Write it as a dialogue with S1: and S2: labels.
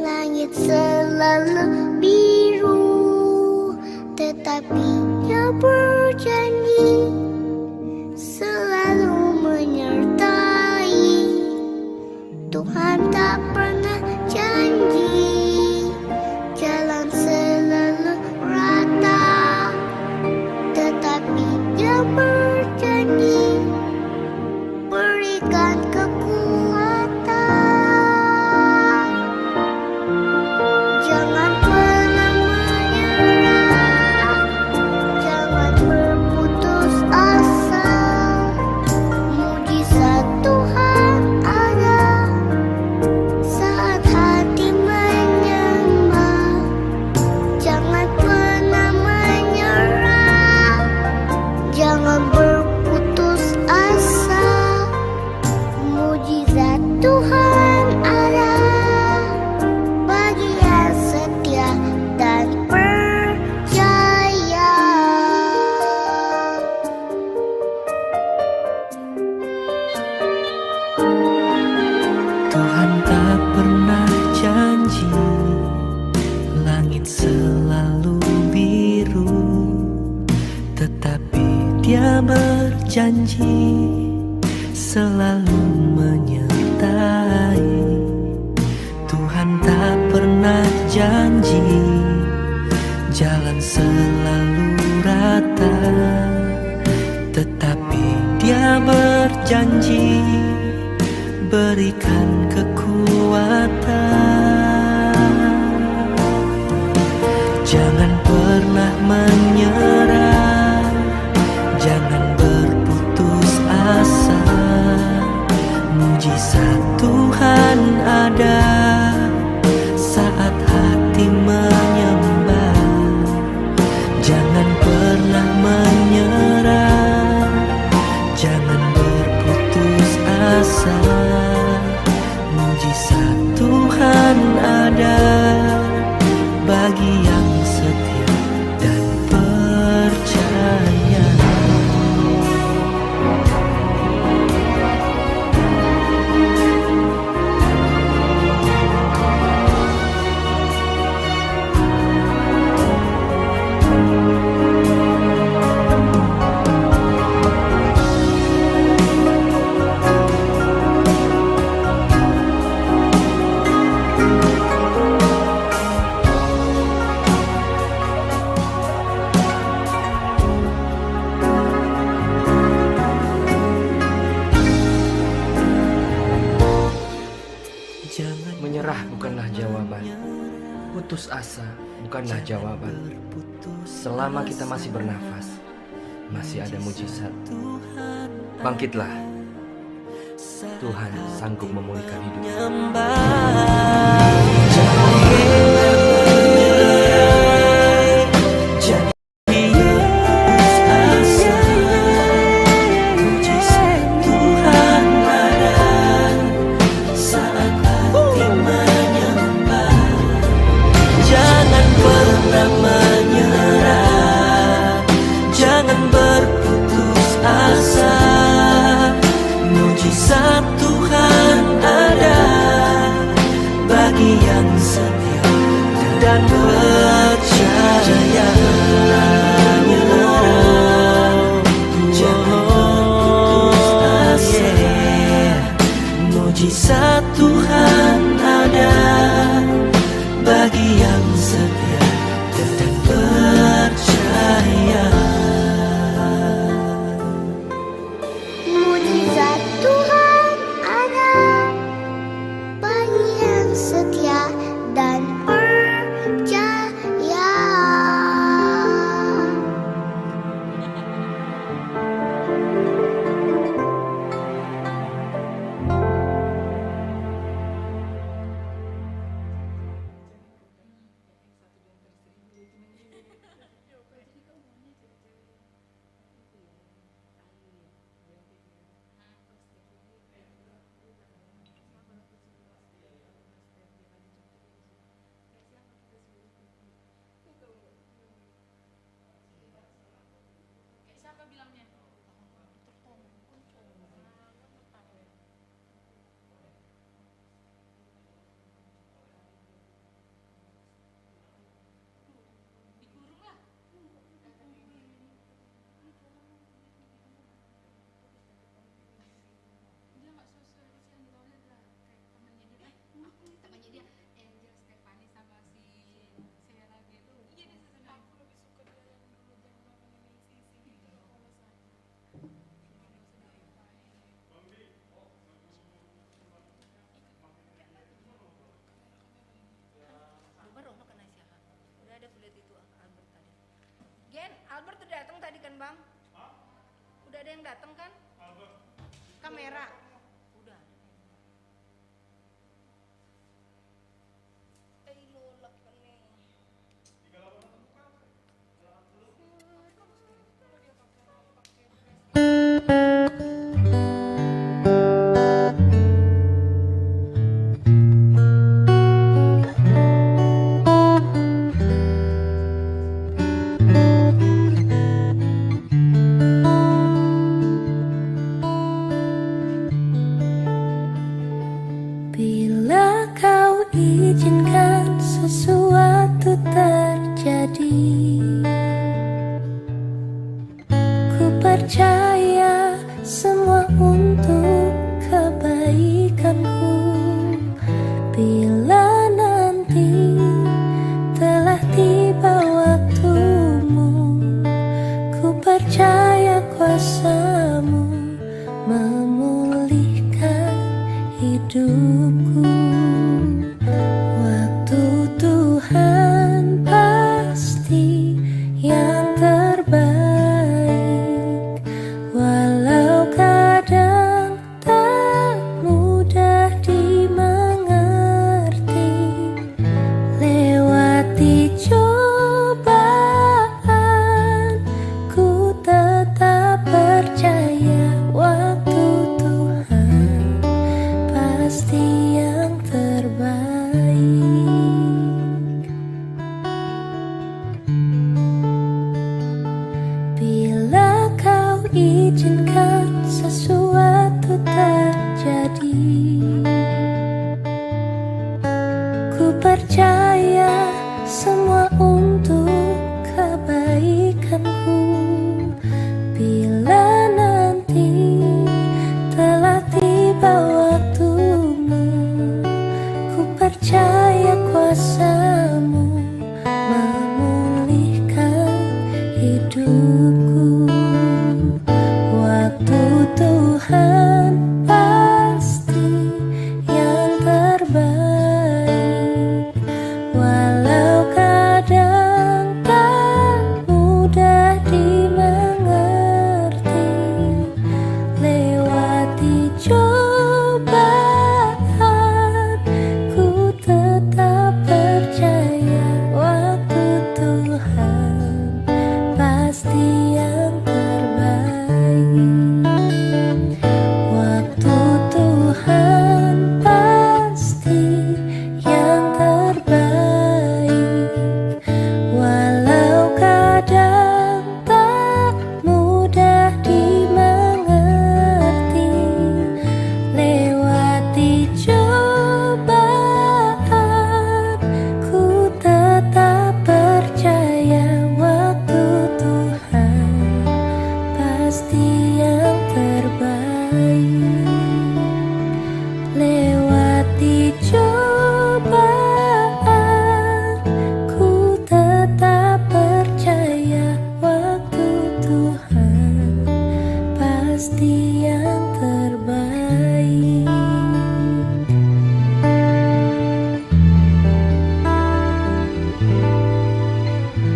S1: Langit selalu biru, tetapi Dia berjanji selalu menyertai. Tuhan tak pernah janji jalan selalu rata, tetapi Dia berjanji berikan kekuatan. Jangan pernah menyerah, jangan berputus asa. Mujizat Tuhan ada saat hati menyembah. Jangan pernah menyerah, jangan berputus asa. Mujizat Tuhan ada bagi yang setia dan percaya.
S2: Tuhan tak pernah janji langit selalu biru, tetapi Dia berjanji selalu menyertai. Tuhan tak pernah janji jalan selalu rata, tetapi Dia berjanji berikan kekuatan. Jangan pernah menyerah, jangan berputus asa. Mujizat Tuhan ada saat hati menyembah. Jangan pernah menyerah, jangan berputus asa. Mujizat Tuhan ada bagi yang setia dan percaya.
S3: Menyerah bukanlah jawaban, putus asa bukanlah jawaban. Selama kita masih bernafas, masih ada mujizat. Bangkitlah, Tuhan sanggup memulihkan hidup.
S2: Mujizat Tuhan ada bagi yang setia dan percaya. Jangan putus asa. Mujizat Tuhan ada bagi yang setia dan percaya.
S1: Mujizat Tuhan ada bagi yang setia dan percaya.
S4: Bang? Udah ada yang datang kan? Kamera. Udah. Lulak kan nih.
S1: Bila kau izinkan sesuatu terjadi, ku percaya semua untuk kebaikanku. Bila nanti telah tiba waktumu, ku percaya kuasamu memulihkan hidupku. Waktu Tuhan pasti yang terbaik, walau kadang tak mudah dimengerti. Lewati cobaan, ku tetap percaya waktu Tuhan pasti yang terbaik. Bila kau izinkan sesuatu terjadi, ku percaya semua untuk kebaikanku. Bila nanti telah tiba waktumu, ku percaya kuasamu memulihkan hidupku. Waktu Tuhan pasti yang terbaik, walau kadang tak mudah dimengerti. Lewati cobaan, ku tetap percaya waktu Tuhan pasti yang terbaik. Waktu Tuhan pasti yang terbaik, walau kadang tak mudah dimengerti. Lewati cobaan, ku tetap percaya waktu Tuhan pasti yang terbaik. Lewati cobaan, ku tetap percaya waktu Tuhan pasti yang terbaik.